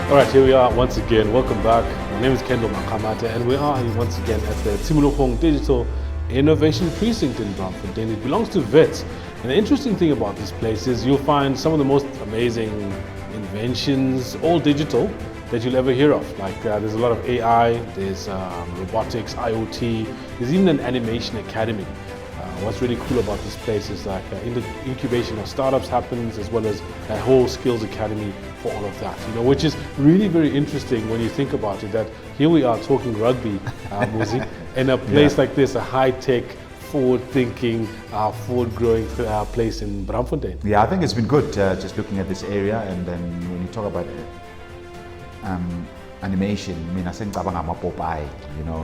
All right, here we are once again. Welcome back. My name is Kendall Makamata, and we are once again at the Tsimulokong Digital Innovation Precinct in Braamfontein. It belongs to Wits. And the interesting thing about this place is you'll find some of the most amazing inventions, all digital, that you'll ever hear of. Like there's a lot of AI, there's robotics, IoT, there's even an animation academy. What's really cool about this place is like in the incubation of startups happens, as well as a whole skills academy for all of that, which is really very interesting when you think about it, that here we are talking rugby, Muzi, in a place like this, a high-tech, forward-thinking, forward-growing place in Braamfontein. Yeah, I think it's been good just looking at this area, and then when you talk about animation, I think Popeye,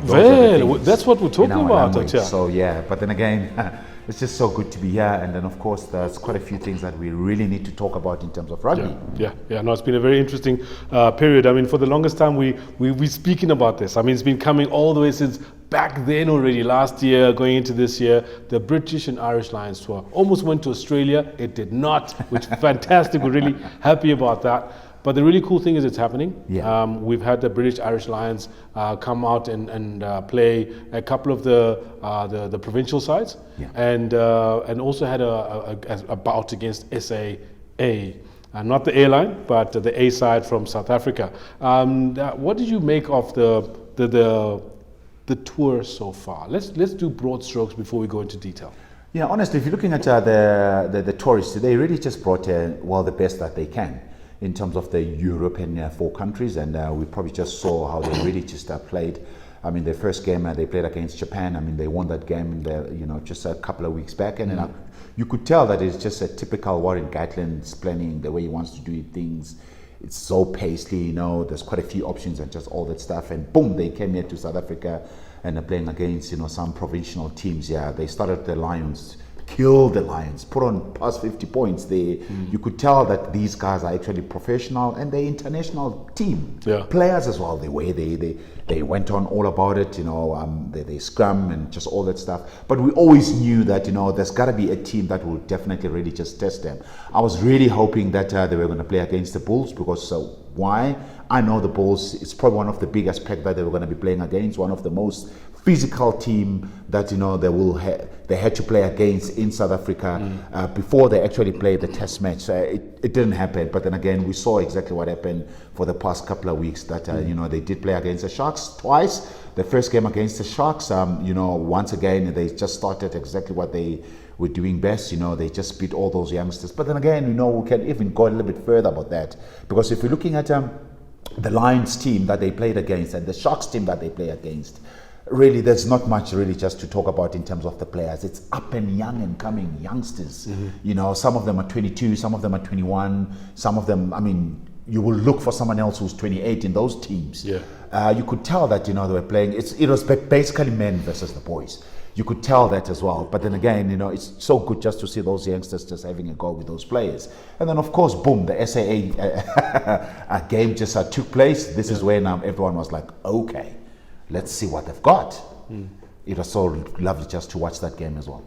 Well, that's what we're talking about. So yeah, but then again, it's just so good to be here, and then of course there's quite a few things that we really need to talk about in terms of rugby. Yeah. No, it's been a very interesting period. I mean, for the longest time we're speaking about this. I mean, it's been coming all the way since back then already, last year, going into this year. The British and Irish Lions tour almost went to Australia. It did not, which is fantastic. We're really happy about that. But the really cool thing is it's happening. Yeah. We've had the British Irish Lions come out and play a couple of the provincial sides, and also had a bout against SAA, not the airline, but the A side from South Africa. What did you make of the tour so far? Let's do broad strokes before we go into detail. Yeah, honestly, if you're looking at the tourists, they really just brought the best that they can in terms of the European 4 countries, and we probably just saw how they really just played. I mean, their first game they played against Japan. I mean, they won that game just a couple of weeks back, and then you could tell that it's just a typical Warren Gatland's planning, the way he wants to do things. It's so pacey, there's quite a few options and just all that stuff, and boom, they came here to South Africa and are playing against some provincial teams. Yeah, they started the Lions, killed the Lions, put on past 50 points. You could tell that these guys are actually professional, and they're international team players as well. The way they went on all about it, they scrum and just all that stuff. But we always knew that there's got to be a team that will definitely really just test them. I was really hoping that they were going to play against the Bulls, because why? I know the Bulls, it's probably one of the biggest pack that they were going to be playing against, one of the most physical team that they had to play against in South Africa before they actually played the test match. It didn't happen, but then again we saw exactly what happened for the past couple of weeks, that they did play against the Sharks twice. The first game against the Sharks, once again they just started exactly what they were doing best. They just beat all those youngsters. But then again, we can even go a little bit further about that, because if you're looking at the Lions team that they played against and the Sharks team that they play against, really there's not much really just to talk about in terms of the players. It's up and young and coming youngsters. Some of them are 22, some of them are 21, some of them, you will look for someone else who's 28 in those teams. You could tell that they were playing, it was basically men versus the boys. You could tell that as well. But then again, it's so good just to see those youngsters just having a go with those players. And then of course, boom, the SAA game just took place. This is when everyone was like, okay, let's see what they've got. It was so lovely just to watch that game as well.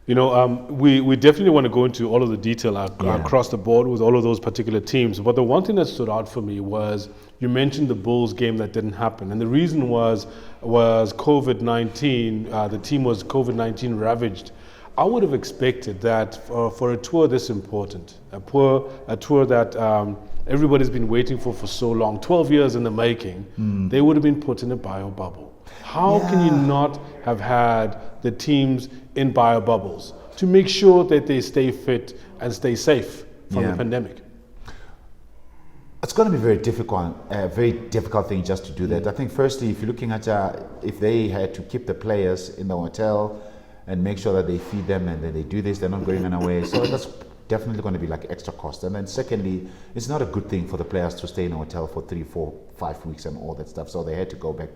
We definitely want to go into all of the detail across the board with all of those particular teams. But the one thing that stood out for me was you mentioned the Bulls game that didn't happen. And the reason was COVID-19. The team was COVID-19 ravaged. I would have expected that for a tour this important, a tour that everybody's been waiting for so long, 12 years in the making, they would have been put in a bio bubble. How can you not have had the teams in bio bubbles to make sure that they stay fit and stay safe from the pandemic? It's going to be very difficult thing just to do that. I think firstly, if you're looking at if they had to keep the players in the hotel and make sure that they feed them and then they do this, they're not going away. So that's definitely going to be like extra cost. And then secondly, it's not a good thing for the players to stay in a hotel for 3, 4, 5 weeks and all that stuff. So they had to go back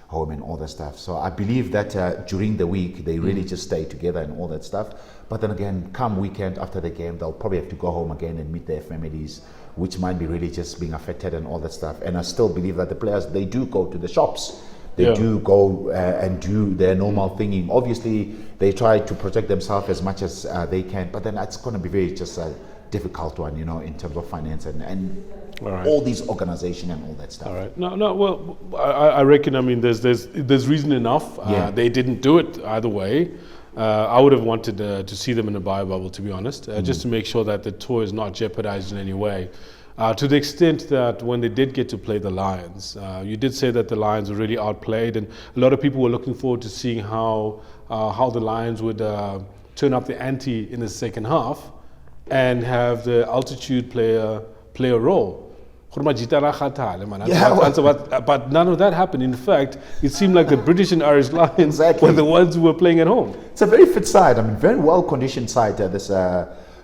home and all that stuff. So I believe that during the week they really just stay together and all that stuff. But then again, come weekend after the game, they'll probably have to go home again and meet their families, which might be really just being affected and all that stuff. And I still believe that the players, they do go to the shops. They do go and do their normal thingy. Obviously, they try to protect themselves as much as they can, but then it's going to be very just a difficult one, in terms of finance and all these organization and all that stuff. All right. No. Well, I reckon. I mean, there's reason enough. They didn't do it either way. I would have wanted to see them in a bio bubble, to be honest, just to make sure that the tour is not jeopardized in any way. To the extent that when they did get to play the Lions, you did say that the Lions were really outplayed, and a lot of people were looking forward to seeing how the Lions would turn up the ante in the second half and have the altitude play a role. But none of that happened. In fact, it seemed like the British and Irish Lions were the ones who were playing at home. It's a very fit side. I mean, very well conditioned side. This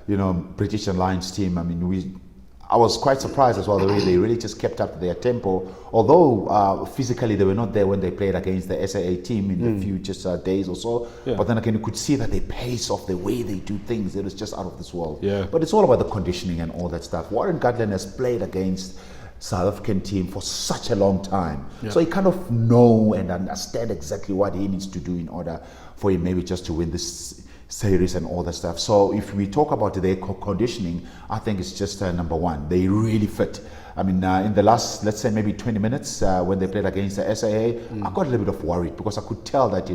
British and Lions team. I mean, I was quite surprised as well the way they really just kept up their tempo. Although physically they were not there when they played against the SAA team in a few days or so. Yeah. But then again, you could see that the pace of the way they do things, it was just out of this world. Yeah. But it's all about the conditioning and all that stuff. Warren Gatland has played against South African team for such a long time. Yeah. So he kind of know and understand exactly what he needs to do in order for him maybe just to win this series and all that stuff. So if we talk about their conditioning, I think it's just number one. They really fit. I mean, in the last, let's say maybe 20 minutes when they played against the SAA, I got a little bit of worried because I could tell that,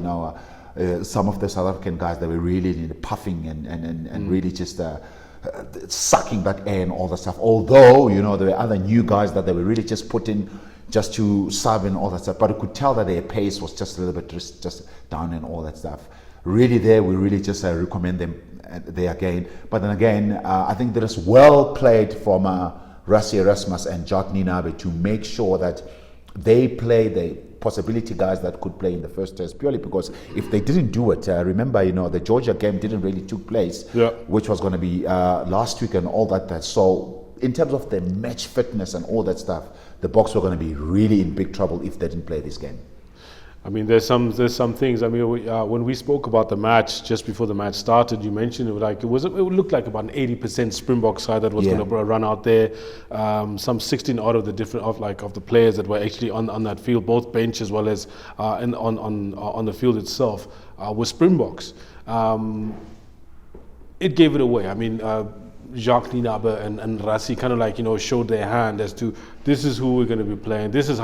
some of the South African guys, they were really puffing and really just sucking that air and all that stuff. Although, there were other new guys that they were really just put in just to sub and all that stuff. But I could tell that their pace was just a little bit just down and all that stuff. Really there, we really just recommend them there again. But then again, I think that is well played from Rassie Erasmus and Jacques Nienaber to make sure that they play the possibility guys that could play in the first test, purely because if they didn't do it, remember, the Georgia game didn't really took place, which was going to be last week and all that. So in terms of the match fitness and all that stuff, the Boks were going to be really in big trouble if they didn't play this game. I mean, there's some things. I mean, when we spoke about the match just before the match started, you mentioned it looked like about an 80% Springbok side that was going to run out there. Some 16 out of the of the players that were actually on that field, both bench as well as on the field itself, were Springboks. It gave it away. I mean, Jacques Nienaber and Rassie kind of showed their hand as to this is who we're going to be playing. This is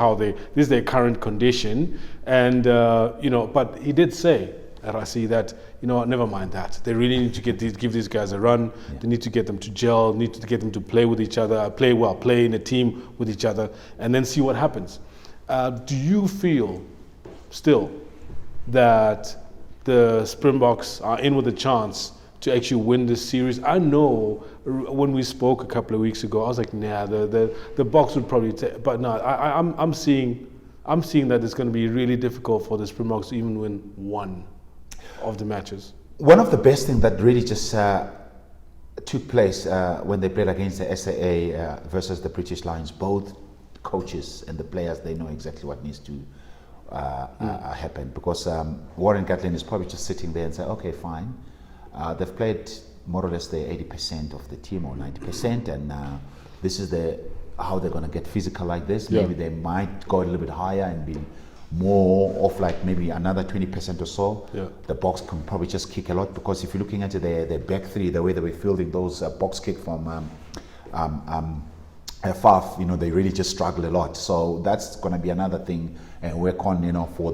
their current condition, and but he did say, Rassie, that never mind that. They really need to give these guys a run. They need to get them to gel. Need to get them to play with each other, play in a team with each other, and then see what happens. Do you feel still that the Springboks are in with a chance to actually win this series? I know when we spoke a couple of weeks ago, I was like, nah, the Boks would probably take, but no, I'm seeing that it's going to be really difficult for the Springboks to even win one of the matches. One of the best things that really just took place when they played against the SAA versus the British Lions, both coaches and the players, they know exactly what needs to happen, because Warren Gatland is probably just sitting there and say, okay, fine. They've played more or less the 80% of the team or 90%, and this is how they're going to get physical like this. Maybe they might go a little bit higher and be more of like maybe another 20% or so. The Boks can probably just kick a lot, because if you're looking at their back three, the way they were fielding those box kick from Faf, they really just struggle a lot. So that's going to be another thing and work on, for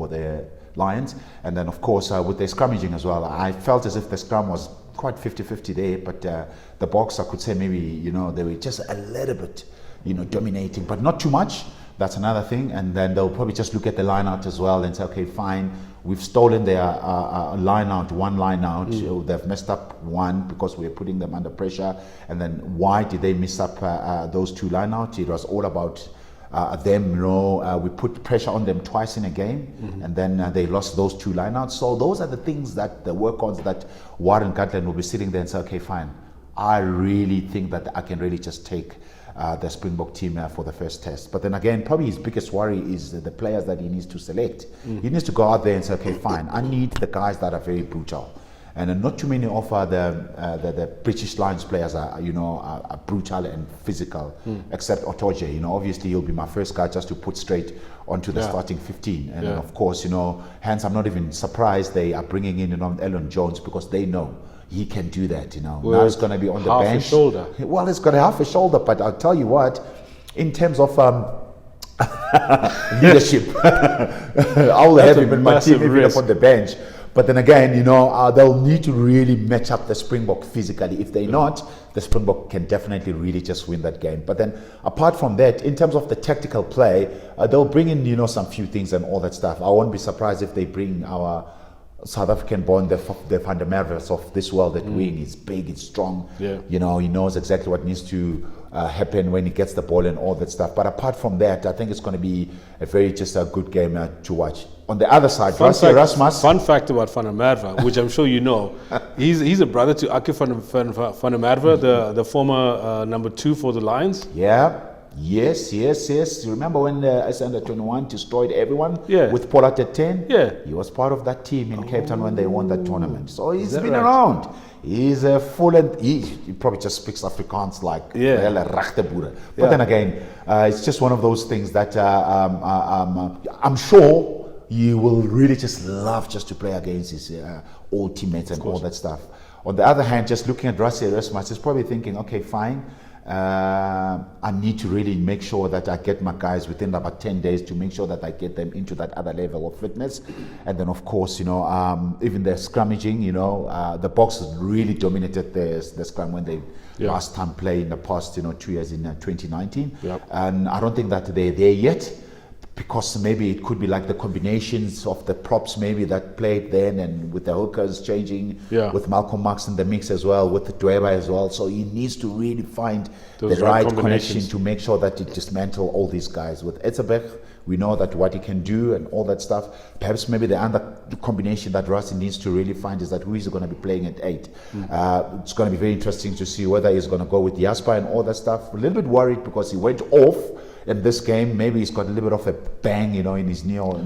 the Lions. And then of course with the scrummaging as well, I felt as if the scrum was quite 50-50 there, but the Boks, I could say maybe they were just a little bit dominating, but not too much. That's another thing. And then they'll probably just look at the line out as well and say, okay, fine, we've stolen their one line out. They've messed up one because we're putting them under pressure. And then why did they mess up those two line outs? It was all about them, we put pressure on them twice in a game, and then they lost those two lineouts. So those are the things that the work-ons that Warren Gatland will be sitting there and say, okay, fine, I really think that I can really just take the Springbok team for the first test. But then again, probably his biggest worry is the players that he needs to select. He needs to go out there and say, okay, fine, I need the guys that are very brutal. And not too many of the British Lions players are brutal and physical, except Otoje. Obviously he'll be my first guy just to put straight onto the starting 15. And then of course, hence I'm not even surprised they are bringing in Ellen Jones, because they know, he can do that, Now With he's going to be on the half a bench. shoulder. Well, he's got a half a shoulder, but I'll tell you what, in terms of leadership, I will have him in my team even up on the bench. But then again, they'll need to really match up the Springbok physically. If they're not, the Springbok can definitely really just win that game. But then apart from that, in terms of the tactical play, they'll bring in, some few things and all that stuff. I won't be surprised if they bring our South African born, the Van der Merwes of this world at wing. It's big, it's strong. Yeah. He knows exactly what needs to happen when he gets the ball and all that stuff. But apart from that, I think it's going to be a good game to watch. On the other side, Rasmus. Fun fact about Van der Merwe, which I'm sure you know, he's a brother to Ake van der Merwe, the former number 2 for the Lions. Yeah. Yes. You remember when S under 21 destroyed everyone with Pollard at 10? Yeah. He was part of that team in Cape Town when they won that tournament. So he's been around. He's a he probably just speaks Afrikaans like regte. But then again, it's just one of those things that I'm sure you will really just love just to play against his old teammates and all that stuff. On the other hand, just looking at Rassie Erasmus, he's probably thinking, okay, fine. I need to really make sure that I get my guys within about 10 days to make sure that I get them into that other level of fitness. And then, of course, even the scrummaging, the Boks really dominated the scrum when they last time played in the past, 2 years in 2019. Yep. And I don't think that they're there yet, because maybe it could be like the combinations of the props maybe that played then, and with the hookers changing, with Malcolm Marx in the mix as well, with the Dweba as well. So he needs to really find the right connection to make sure that he dismantle all these guys. With Etzebeth, we know that what he can do and all that stuff. Perhaps maybe the other combination that Rassie needs to really find is that who is going to be playing at 8. It's going to be very interesting to see whether he's going to go with Jasper and all that stuff. A little bit worried because he went off in this game. Maybe he's got a little bit of a bang, in his knee or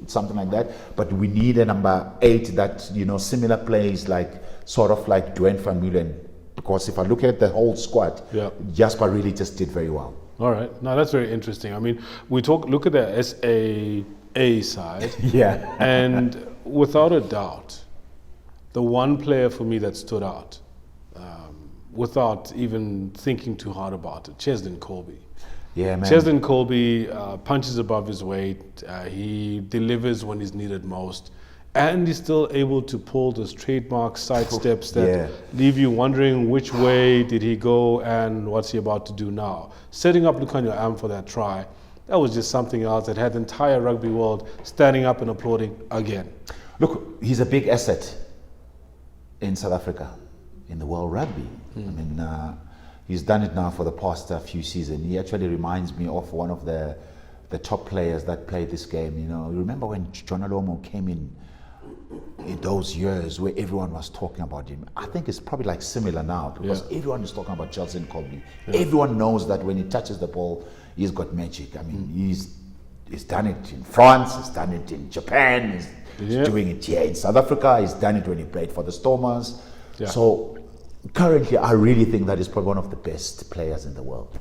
something like that. But we need a number 8 that, similar plays sort of like Dwayne van Meulen. Because if I look at the whole squad, Jasper really just did very well. All right. Now that's very interesting. I mean, look at the SAA side. Yeah. And without a doubt, the one player for me that stood out, without even thinking too hard about it, Cheslin Colby. Yeah, man. Cheslin Colby punches above his weight. He delivers when he's needed most. And he's still able to pull those trademark side steps that leave you wondering which way did he go and what's he about to do now. Setting up Lukhanyo Am for that try, that was just something else that had the entire rugby world standing up and applauding again. Look, he's a big asset in South Africa, in the world rugby. I mean, he's done it now for the past few seasons. He actually reminds me of one of the top players that played this game. You remember when John Alomo came in those years where everyone was talking about him? I think it's probably like similar now, because everyone is talking about Cheslin Colby. Everyone knows that when he touches the ball, he's got magic. I mean, he's done it in France, he's done it in Japan, he's doing it here in South Africa, he's done it when he played for the Stormers. So currently, I really think that he's probably one of the best players in the world.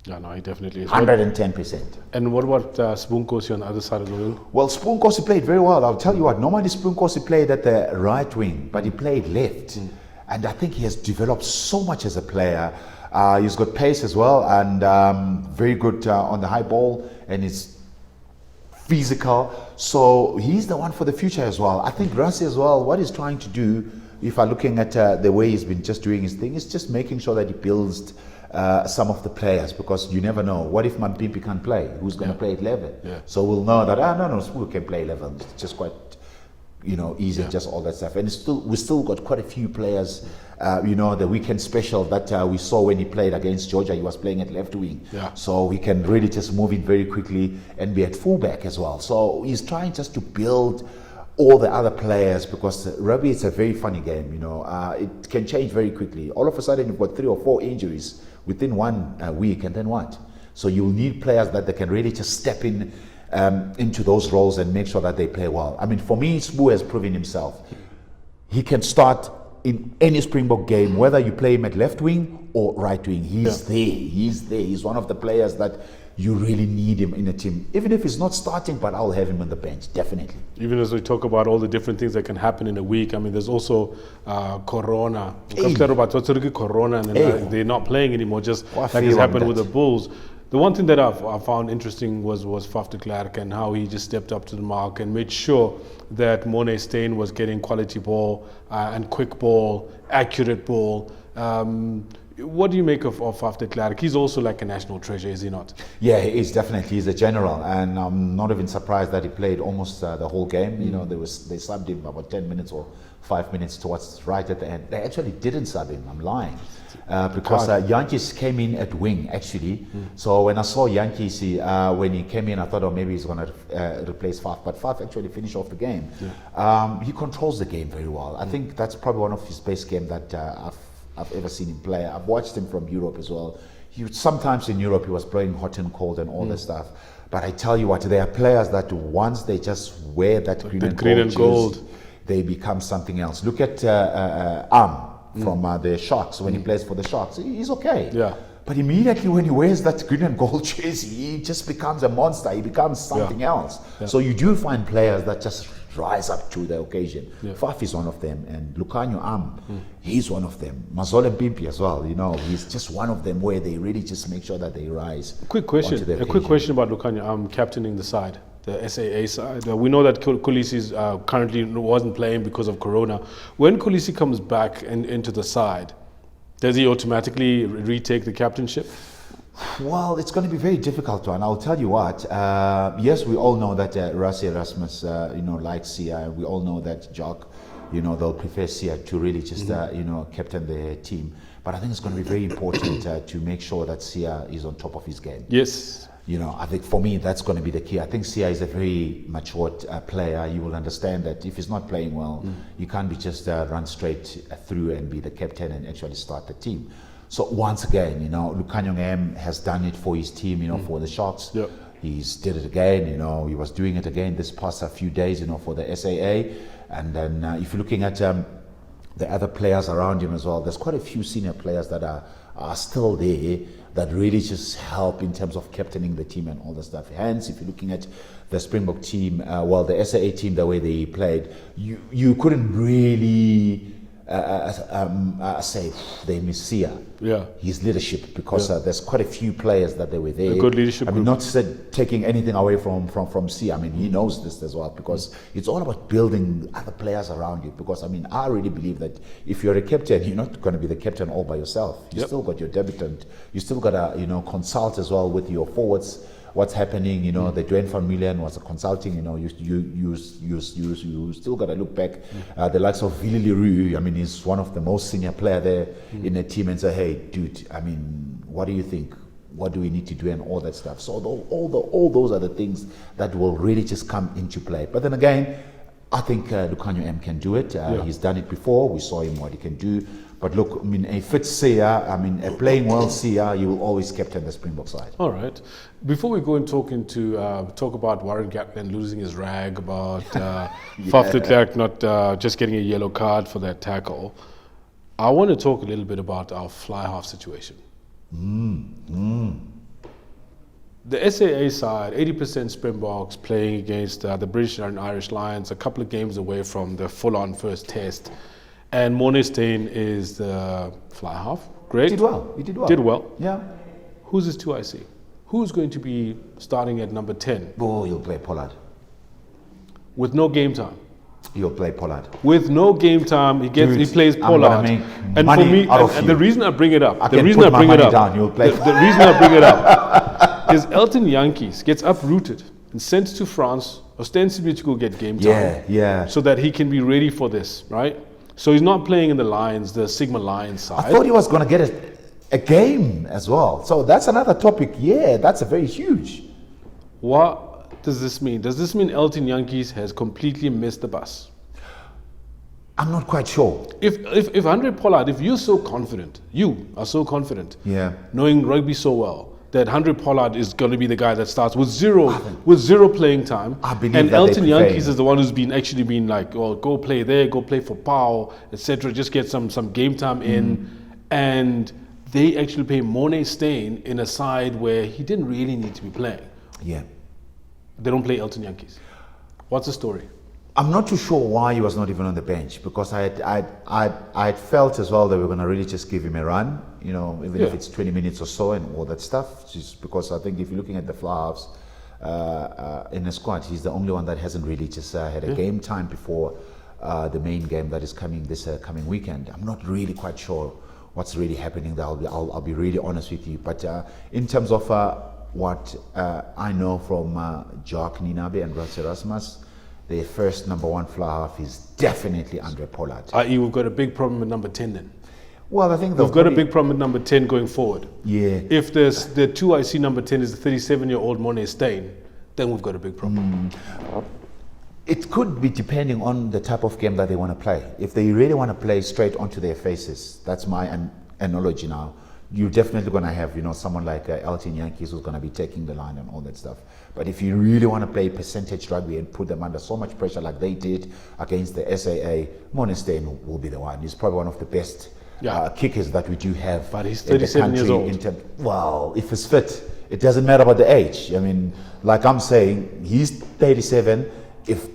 Yeah, no, he definitely is. 110%. And what about Spoonkosi on the other side of the wing? Well, Spoonkosi played very well. I'll tell you what, normally Spoonkosi played at the right wing, but he played left. And I think he has developed so much as a player. He's got pace as well, and very good on the high ball, and he's physical. So he's the one for the future as well. I think Rassie as well, what he's trying to do, if I'm looking at the way he's been just doing his thing, is just making sure that he builds some of the players, because you never know. What if Mampimpi can't play? Who's going to play at 11? So we'll know that, no, Spoo can play 11. It's just quite, easy, just all that stuff. And we still got quite a few players, the weekend special that we saw when he played against Georgia. He was playing at left wing. So we can really just move in very quickly and be at fullback as well. So he's trying just to build all the other players, because rugby is a very funny game. It can change very quickly. All of a sudden you've got 3 or 4 injuries within 1 week, and then what? So you'll need players that they can really just step in into those roles and make sure that they play well. I mean, for me, Spoo has proven himself. He can start in any Springbok game, whether you play him at left wing or right wing, he's there. He's there. He's one of the players that you really need him in a team. Even if he's not starting, but I'll have him on the bench, definitely. Even as we talk about all the different things that can happen in a week, I mean, there's also Corona. Corona, and then they're not playing anymore, just like has happened with the Bulls. The one thing that I found interesting was Faf de Klerk and how he just stepped up to the mark and made sure that Morné Steyn was getting quality ball and quick ball, accurate ball. What do you make of Faf de Klerk? He's also like a national treasure, is he not? Yeah, he is definitely. He's a general, and I'm not even surprised that he played almost the whole game. You know, they subbed him about 10 minutes or 5 minutes towards right at the end. They actually didn't sub him. I'm lying. Because Yankees came in at wing actually. So when I saw Yankees, when he came in, I thought, oh, maybe he's going to replace Faf. But Faf actually finished off the game. He controls the game very well. I think that's probably one of his best games that I've ever seen him play. I've watched him from Europe as well. Sometimes in Europe he was playing hot and cold and all that stuff. But I tell you what, there are players that once they just wear that green and gold, they become something else. Look at from the Sharks, when he plays for the Sharks, he's okay. Yeah. But immediately when he wears that green and gold jersey, he just becomes a monster. He becomes something else. So you do find players that just rise up to the occasion. Faf is one of them, and Lucanio he's one of them. Mazole Mpimpi as well, you know, he's just one of them where they really just make sure that they rise. Quick question about Lucanio, captaining the side, the SAA side. We know that Kolisi currently wasn't playing because of Corona. When Kolisi comes back into the side, does he automatically retake the captainship? Well, it's going to be very difficult, and I'll tell you what. Yes, we all know that Rassie Erasmus, likes Sia. We all know that Jock, they'll prefer Sia to really just, captain the team. But I think it's going to be very important to make sure that Sia is on top of his game. Yes. I think for me that's going to be the key. I think Sia is a very matured player. You will understand that if he's not playing well, you can't be just run straight through and be the captain and actually start the team. So once again, Lucanio has done it for his team, for the Sharks. Yep. He's did it again, he was doing it again this past few days, for the SAA. And then if you're looking at the other players around him as well, there's quite a few senior players that are still there that really just help in terms of captaining the team and all the stuff. Hence, if you're looking at the Springbok team, the SAA team, the way they played, you couldn't really say they miss Sia, his leadership, because there's quite a few players that they were there. A good leadership group. Not taking anything away from Sia. He knows this as well, because it's all about building other players around you. Because I really believe that if you're a captain, you're not going to be the captain all by yourself. You still got your debutant. You still got to consult as well with your forwards. What's happening, the Dwayne van Meulen was consulting, you still got to look back. The likes of Willie Leroux, he's one of the most senior player there in the team, and say, hey, dude, what do you think? What do we need to do, and all that stuff. So all those are the things that will really just come into play. But then again, I think Lucanio M can do it. He's done it before. We saw him what he can do. But look, a fit Sia, a playing well Sia, you will always captain the Springbok side. All right. Before we go and talk about Warren Gatland losing his rag, about Faf de Klerk not just getting a yellow card for that tackle, I want to talk a little bit about our fly half situation. The SAA side, 80% Springboks playing against the British and Irish Lions, a couple of games away from the full-on first test. And Morné Steyn is the fly half. Great. He did well. Yeah. Who's his 2IC? Who's going to be starting at number 10? Oh, he'll play Pollard. With no game time. He'll play Pollard. With no game time, he plays Pollard. And for me, and the reason I bring it up, the reason I bring it up is Elton Yankees gets uprooted and sent to France, ostensibly to go get game time. So that he can be ready for this, right? So he's not playing in the Lions, the Sigma Lions side. I thought he was going to get a game as well. So that's another topic. Yeah, that's a very huge. What does this mean? Does this mean Elton Yankees has completely missed the bus? I'm not quite sure. If Andre Pollard, if you are so confident, knowing rugby so well, that Andre Pollard is going to be the guy that starts with zero playing time. I believe and that Elton they Yankees is the one who's actually been like, oh, go play there, go play for Pau, etc. Just get some game time in, and they actually play Mornay Steyn in a side where he didn't really need to be playing. Yeah. They don't play Elton Yankees. What's the story? I'm not too sure why he was not even on the bench, because I had felt as well that we're going to really just give him a run, you know, even if it's 20 minutes or so and all that stuff. Just because I think if you're looking at the fly halves in the squad, he's the only one that hasn't really just had a game time before the main game that is coming this coming weekend. I'm not really quite sure what's really happening there. I'll be really honest with you. But in terms of what I know from Jock Ninabe and Rats Erasmus, their first number one fly half is definitely Andre Pollard. I.e., we've got a big problem with number 10 then. Well, I think we've got a big problem with number 10 going forward. Yeah. If there's the two I see number 10 is the 37-year-old Mornay Steyn, then we've got a big problem. It could be depending on the type of game that they want to play. If they really want to play straight onto their faces, that's my analogy now. You're definitely going to have, you know, someone like Elton Yankees who's going to be taking the line and all that stuff. But if you really want to play percentage rugby and put them under so much pressure like they did against the SAA, Mornay Steyn will be the one. He's probably one of the best kickers that we do have. But he's 37 years old. Well, if he's fit, it doesn't matter about the age. I mean, like I'm saying, he's 37. If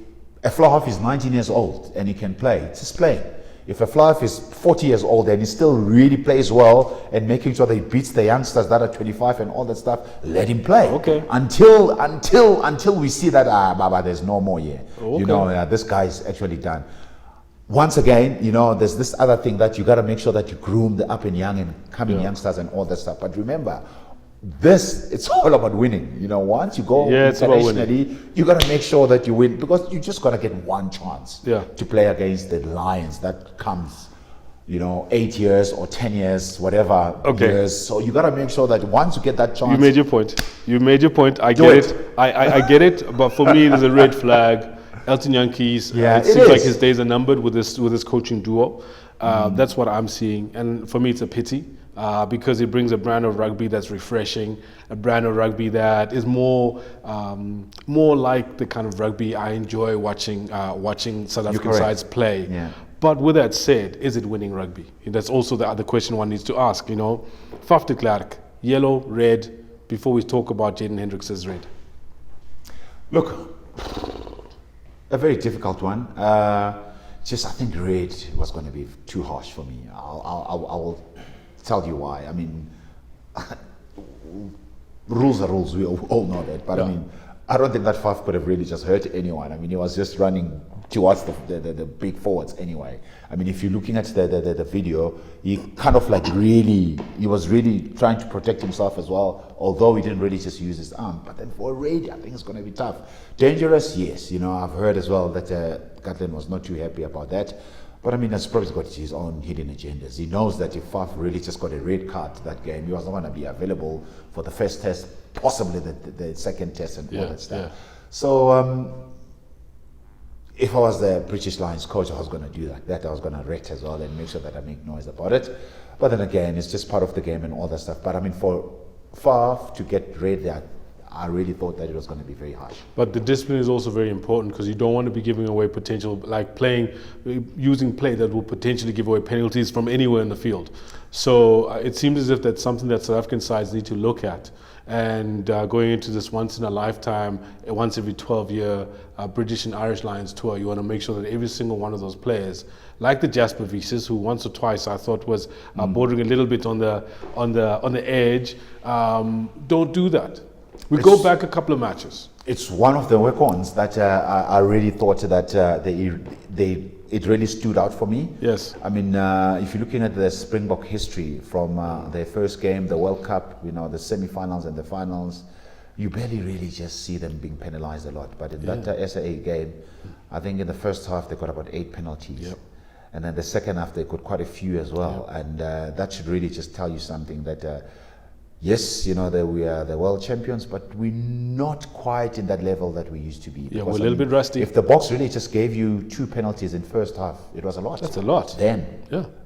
a fly half is 19 years old and he can play, just play. If a fly half is 40 years old and he still really plays well and making sure that he beats the youngsters that are 25 and all that stuff, let him play. Okay. Until we see that Baba, there's no more here. Okay. You know, this guy's actually done. Once again, you know, there's this other thing that you got to make sure that you groom the up and young and coming youngsters and all that stuff. But remember, it's all about winning. You know, once you go internationally, you got to make sure that you win, because you just got to get one chance to play against the Lions. That comes, you know, 8 years or 10 years, whatever years. So you got to make sure that once you get that chance. You made your point. I get it. I get it. But for me, there's a red flag. Elton Yankees. It seems like his days are numbered with this coaching duo. That's what I'm seeing, and for me, it's a pity. Because it brings a brand of rugby that's refreshing, a brand of rugby that is more like the kind of rugby I enjoy watching South African sides play. Yeah. But with that said, is it winning rugby? That's also the other question one needs to ask. You know, Faf de Klerk, yellow, red. Before we talk about Jaden Hendricks' red. Look, a very difficult one. Just I think red was going to be too harsh for me. I will tell you why. I mean, rules are rules. We all know that. But I mean, I don't think that Faf could have really just hurt anyone. I mean, he was just running towards the big forwards anyway. I mean, if you're looking at the video, he kind of like he was really trying to protect himself as well, although he didn't really just use his arm. But then for a raid, I think it's going to be tough. Dangerous, yes. You know, I've heard as well that Gatland was not too happy about that. But I mean, that's probably got his own hidden agendas. He knows that if Faf really just got a red card that game, he was not going to be available for the first test, possibly the second test and all that stuff. Yeah. So if I was the British Lions coach, I was going to do that. I was going to rate as well and make sure that I make noise about it. But then again, it's just part of the game and all that stuff. But I mean, for Faf to get red there, I really thought that it was going to be very harsh. But the discipline is also very important, because you don't want to be giving away potential, like using play that will potentially give away penalties from anywhere in the field. So it seems as if that's something that South African sides need to look at. And going into this once in a lifetime, once every 12-year British and Irish Lions tour, you want to make sure that every single one of those players, like the Jasper Wieses, who once or twice I thought was bordering a little bit on the edge, don't do that. We go back a couple of matches. It's one of the weapons that I really thought that it really stood out for me. Yes. I mean, if you're looking at the Springbok history from their first game, the World Cup, you know, the semi-finals and the finals, you barely really just see them being penalized a lot. But in that SAA game, I think in the first half they got about 8 penalties. Yep. And then the second half they got quite a few as well. Yep. And that should really just tell you something that yes, you know, that we are the world champions, but we're not quite in that level that we used to be. Yeah, we're a little bit rusty. If the box really just gave you 2 penalties in first half, it was a lot. That's a lot. Then,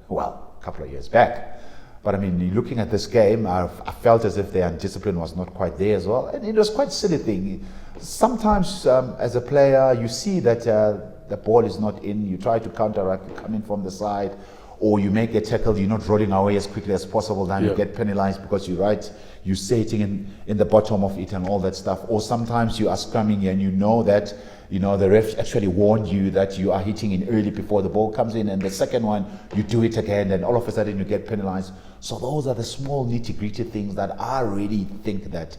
well, a couple of years back. But I mean, looking at this game, I felt as if their discipline was not quite there as well. And it was quite a silly thing. Sometimes as a player, you see that the ball is not in, you try to counteract, you come in from the side, or you make a tackle, you're not rolling away as quickly as possible, then you get penalized because you're sitting in the bottom of it and all that stuff. Or sometimes you are scrumming and you know that the ref actually warned you that you are hitting in early before the ball comes in, and the second one you do it again, and all of a sudden you get penalized. So those are the small nitty-gritty things that I really think that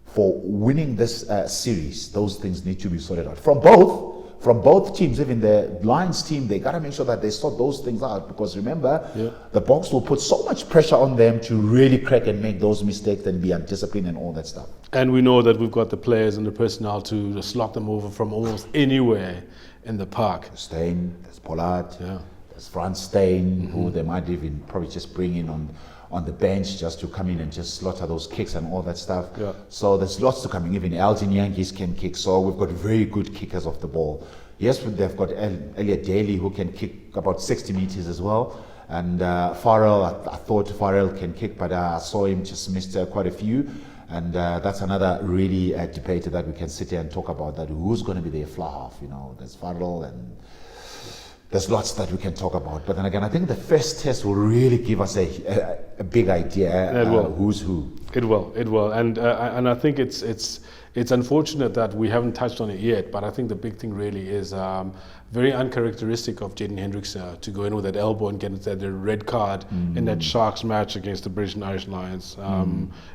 for winning this series, those things need to be sorted out from both teams. Even the Lions team, they got to make sure that they sort those things out, because remember, the Boks will put so much pressure on them to really crack and make those mistakes and be undisciplined and all that stuff. And we know that we've got the players and the personnel to slot them over from almost anywhere in the park. Steyn, there's Pollard, there's Franz Steyn, who they might even probably just bring in on the bench just to come in and just slaughter those kicks and all that stuff. So there's lots to come in. Even Elgin Yankees can kick, so we've got very good kickers of the ball. Yes, they've got Elliot Daly, who can kick about 60 meters as well. And Farrell, I thought Farrell can kick, but I saw him just missed quite a few. And that's another really debate that we can sit here and talk about, that who's going to be their fly half. There's Farrell, and there's lots that we can talk about. But then again, I think the first test will really give us a big idea who's who. It will. And I think it's unfortunate that we haven't touched on it yet, but I think the big thing really is very uncharacteristic of Jaden Hendricks to go in with that elbow and get that red card in that Sharks match against the British and Irish Lions.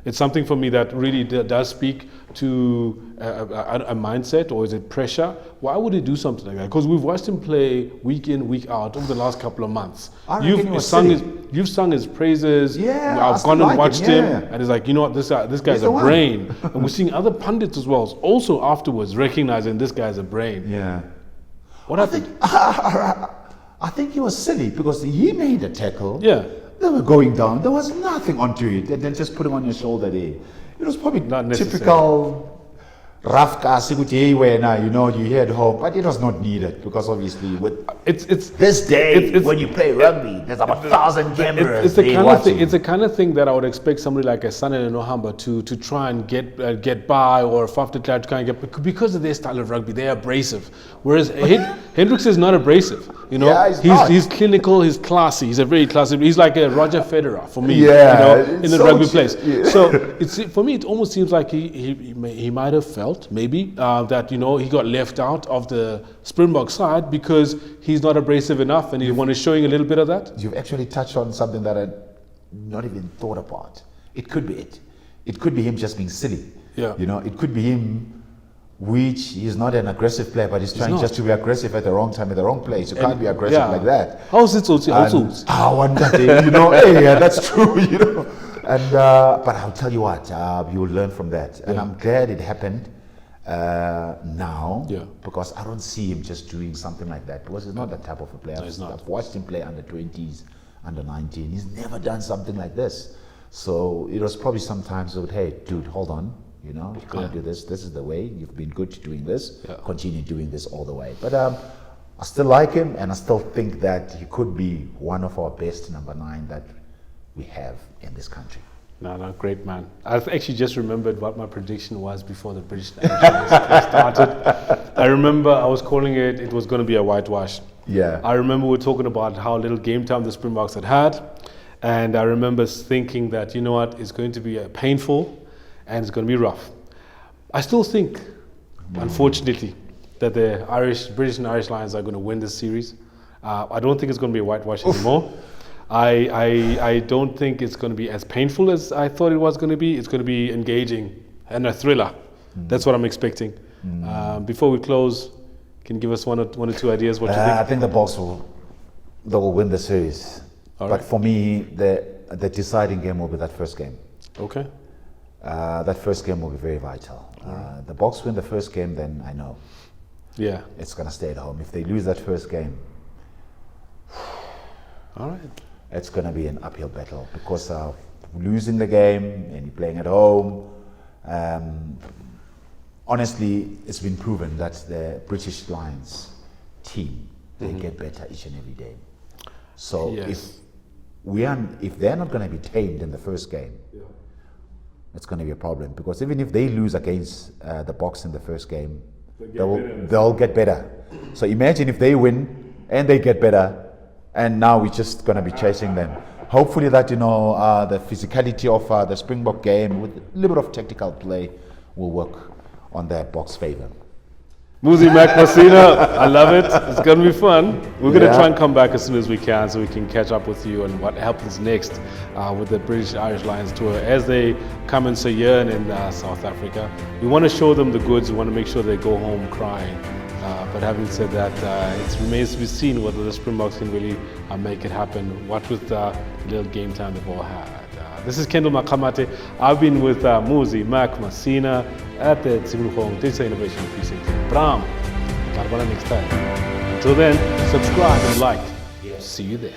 It's something for me that really does speak to a mindset, or is it pressure? Why would he do something like that? Because we've watched him play week in, week out over the last couple of months. You've sung his praises. I've gone and watched him, and it's like, this guy's a brain. And we're seeing other pundits as well, also afterwards recognizing this guy's a brain. What happened? I think he was silly because he made a tackle. They were going down. There was nothing onto it, and then just put him on your shoulder there. It was probably not typical rough cast, you head home, but it was not needed, because obviously with this day when you play rugby, there's about 1,000 cameras. It's the kind of thing that I would expect somebody like a Sanele Nohamba to try and get by, or Faf de Klerk to kind of get, because of their style of rugby, they're abrasive. Whereas Hendricks is not abrasive. He's clinical, he's classy, he's a very classy. He's like a Roger Federer for me. In the rugby place. So for me, it almost seems like he might have felt maybe that he got left out of the Springbok side because he's not abrasive enough, and he was showing a little bit of that. You've actually touched on something that I'd not even thought about. It could be it. It could be him just being silly. It could be him, which he's not an aggressive player, but he's trying just to be aggressive at the wrong time, at the wrong place. You can't be aggressive like that. How's it also? One day, that's true. And but I'll tell you what, you will learn from that, and I'm glad it happened now, because I don't see him just doing something like that, because he's not that type of a player. I've watched him play under 20s, under 19. He's never done something like this. So it was probably sometimes, hey, dude, hold on. You can't do this. This is the way. You've been good to doing this. Continue doing this all the way. But I still like him, and I still think that he could be one of our best number 9 that we have in this country. No, great man. I've actually just remembered what my prediction was before the British Nationals started. I remember I was calling it was going to be a whitewash. I remember we were talking about how little game time the Springboks had. And I remember thinking that, it's going to be painful and it's going to be rough. I still think, unfortunately, that the British and Irish Lions are going to win this series. I don't think it's going to be a whitewash anymore. I don't think it's going to be as painful as I thought it was going to be. It's going to be engaging and a thriller. That's what I'm expecting. Before we close, can you give us one or two ideas what you think? I think the Boks will win the series. But for me, the deciding game will be that first game. Okay. That first game will be very vital. The Boks win the first game, then I know. It's going to stay at home. If they lose that first game, all right, it's going to be an uphill battle, because losing the game and you're playing at home. Honestly, it's been proven that the British Lions team, they get better each and every day. So if if they're not going to be tamed in the first game, it's going to be a problem, because even if they lose against the Boks in the first game, they'll get better. So imagine if they win and they get better, and now we're just going to be chasing them. Hopefully that, the physicality of the Springbok game with a little bit of tactical play will work on their Boks' favor. Muzi Mac Masina, I love it. It's going to be fun. We're going to try and come back as soon as we can so we can catch up with you on what happens next with the British Irish Lions tour as they come and sojourn in South Africa. We want to show them the goods. We want to make sure they go home crying. But having said that, it remains to be seen whether the Springboks can really make it happen. What with the little game time they've all had. This is Kendall Makamate. I've been with Muzi Mac Masina at the Tsibulokhong Digital Innovation Precinct. Bram, next time. Until then, subscribe and like. See you there.